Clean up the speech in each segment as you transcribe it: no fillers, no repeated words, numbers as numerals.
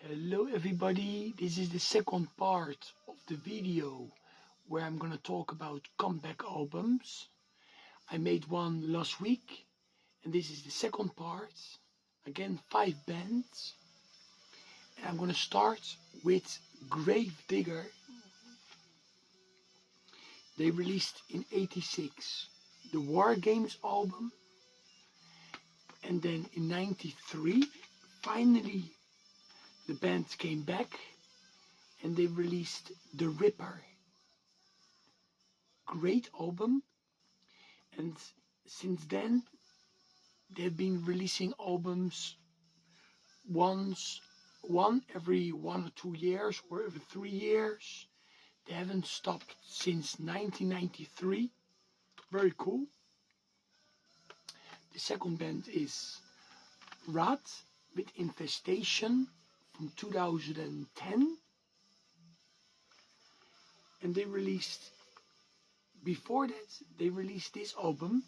Hello everybody, this is the second part of the video where I'm gonna talk about comeback albums. I made one last week and this is the second part. Again, 5 bands. And I'm gonna start with Gravedigger. They released in '86 the War Games album, and then in '93 finally the band came back and they released The Ripper. Great album, and since then they've been releasing albums one every 1 or 2 years or every 3 years. They haven't stopped since 1993. Very cool. The second band is Rat with Infestation from 2010, and they released, before that they released this album.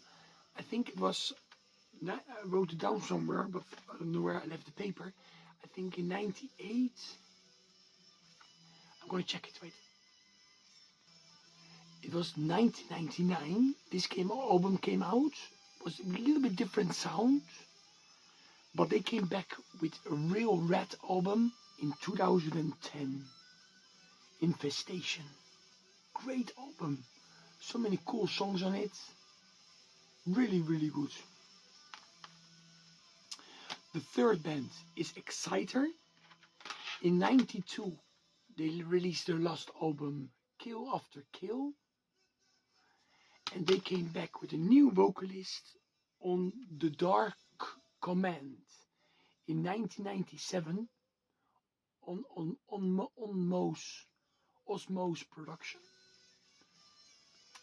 I think it was, I wrote it down somewhere but I don't know where I left the paper. I think in '98. I'm gonna check it, wait. It was 1999 this album came out. It was a little bit different sound, but they came back with a real Rat album in 2010. Infestation. Great album. So many cool songs on it. Really, really good. The third band is Exciter. In '92 they released their last album, Kill After Kill. And they came back with a new vocalist on The Dark Command in 1997 on Osmose production.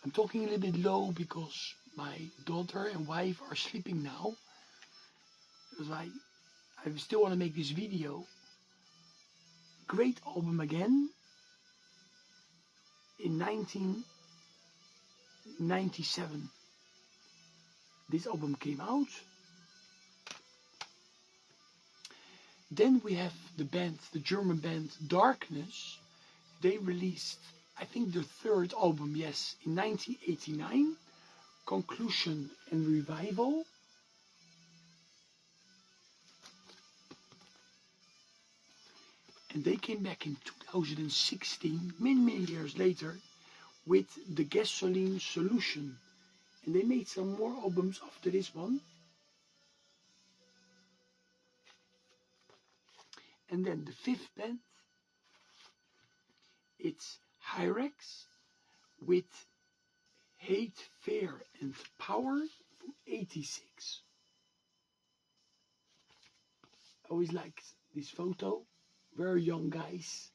I'm talking a little bit low because my daughter and wife are sleeping now. Because I still want to make this video. Great album again. In 1997 this album came out. Then we have the German band Darkness. They released, I think, their third album, yes, in 1989, Conclusion and Revival. And they came back in 2016, many years later, with The Gasoline Solution. And they made some more albums after this one. And then the fifth band, it's Hyrax with Hate, Fear and Power from '86. I always liked this photo. Very young guys.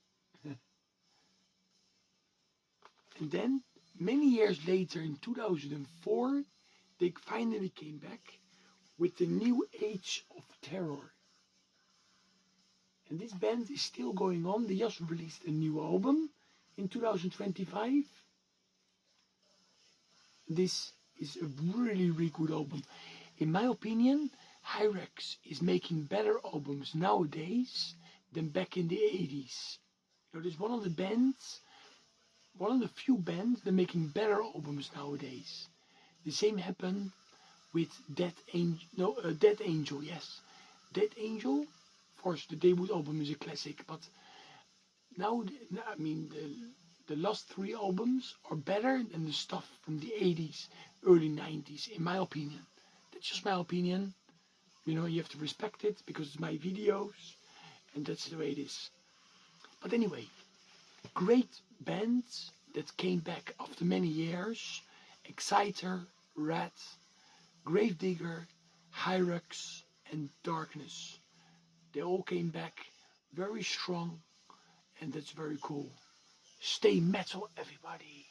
And then, many years later, in 2004, they finally came back with the New Age of Terror. And this band is still going on. They just released a new album in 2025. This is a really, really good album. In my opinion, Hyrax is making better albums nowadays than back in the '80s. You know, there's one of the few bands that are making better albums nowadays. The same happened with Dead Angel, yes. Dead Angel, of course, the debut album is a classic, but now, I mean, the last 3 albums are better than the stuff from the '80s, early '90s, in my opinion. That's just my opinion. You know, you have to respect it because it's my videos, and that's the way it is. But anyway, great bands that came back after many years. Exciter, Rat, Gravedigger, Hyrax and Darkness. They all came back very strong, and that's very cool. Stay metal, everybody.